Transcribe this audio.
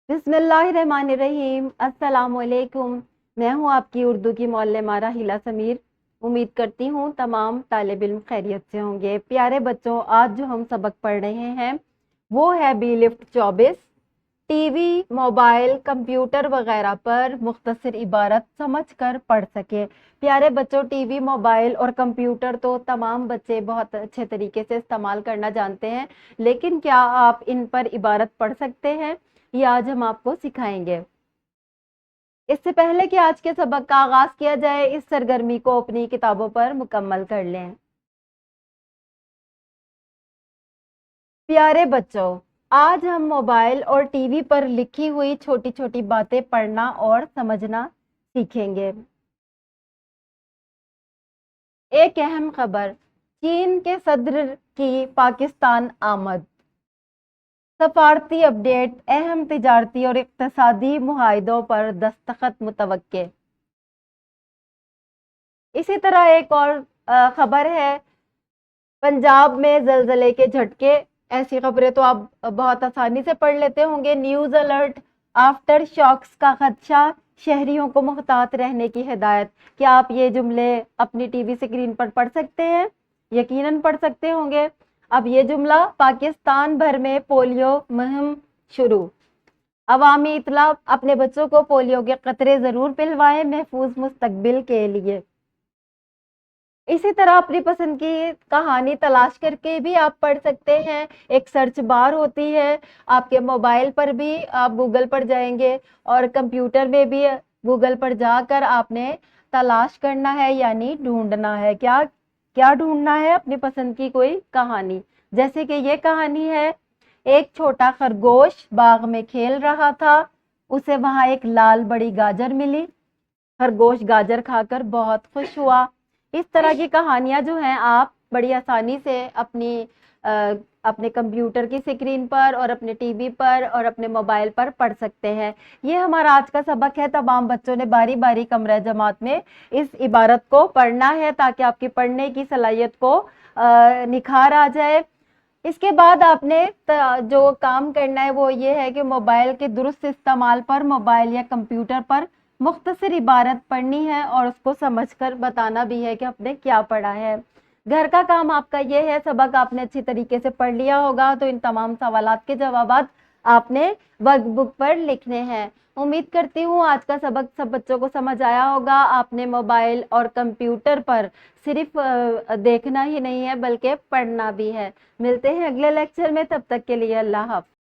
बिस्मिल्लाहिर्रहमानिर्रहीम। अस्सलामुअलैकुम। मैं हूँ आपकी उर्दू की मौल्लमा राहिला समीर। उम्मीद करती हूँ तमाम तालिब इल्म खैरियत से होंगे। प्यारे बच्चों, आज जो हम सबक पढ़ रहे हैं वो है B lift 24। TV, mobile, computer वगैरह पर मुख्तसर इबारत समझ कर पढ़ सके। प्यारे बच्चों, टीवी, मोबाइल और कंप्यूटर तो तमाम बच्चे बहुत अच्छे तरीके से इस्तेमाल करना जानते हैं, लेकिन क्या आप इन पर इबारत पढ़ सकते हैं? ये आज हम आपको सिखाएंगे। इससे पहले कि आज के सबक का आगाज किया जाए, इस सरगर्मी को अपनी किताबों पर मुकम्मल कर लें। प्यारे बच्चों, आज हम मोबाइल और टीवी पर लिखी हुई छोटी छोटी बातें पढ़ना और समझना सीखेंगे। एक अहम खबर, चीन के सदर की पाकिस्तान आमद। सफारती अपडेट, अहम तिजारती और इक्तसादी मुआहिदों पर दस्तखत मुतवक्के। इसी तरह एक और खबर है, पंजाब में जलजले के झटके। ऐसी खबरें तो आप बहुत आसानी से पढ़ लेते होंगे। न्यूज अलर्ट, आफ्टर शॉक्स का खदशा, शहरियों को मुहतात रहने की हिदायत। क्या आप ये जुमले अपनी टीवी स्क्रीन पर पढ़ सकते हैं? यकीनन पढ़ सकते होंगे। अब ये जुमला, पाकिस्तान भर में पोलियो मुहिम शुरू। अवामी इतला, अपने बच्चों को पोलियो के कतरे जरूर पिलवाएं महफूज मुस्तकबिल के लिए। इसी तरह अपनी पसंद की कहानी तलाश करके भी आप पढ़ सकते हैं। एक सर्च बार होती है, आपके मोबाइल पर भी आप गूगल पर जाएंगे और कंप्यूटर में भी गूगल पर जाकर आपने तलाश करना है, यानी ढूंढना है। क्या क्या ढूंढना है? अपनी पसंद की कोई कहानी। जैसे कि ये कहानी है, एक छोटा खरगोश बाग में खेल रहा था, उसे वहां एक लाल बड़ी गाजर मिली। खरगोश गाजर खाकर बहुत खुश हुआ। इस तरह की कहानियां जो हैं आप बड़ी आसानी से अपने कंप्यूटर की स्क्रीन पर और अपने टीवी पर और अपने मोबाइल पर पढ़ सकते हैं। ये हमारा आज का सबक है। तमाम बच्चों ने बारी बारी कमरा जमात में इस इबारत को पढ़ना है ताकि आपकी पढ़ने की सलाहियत को निखार आ जाए। इसके बाद आपने जो काम करना है वो ये है कि मोबाइल के दुरुस्त इस्तेमाल पर, मोबाइल या कंप्यूटर पर मुख्तसर इबारत पढ़नी है और उसको समझकर बताना भी है कि आपने क्या पढ़ा है। घर का काम आपका ये है, सबक आपने अच्छी तरीके से पढ़ लिया होगा तो इन तमाम सवालात के जवाबात आपने वर्कबुक पर लिखने हैं। उम्मीद करती हूँ आज का सबक सब बच्चों को समझ आया होगा। आपने मोबाइल और कंप्यूटर पर सिर्फ देखना ही नहीं है बल्कि पढ़ना भी है। मिलते हैं अगले लेक्चर में, तब तक के लिए अल्लाह हाफ़िज़।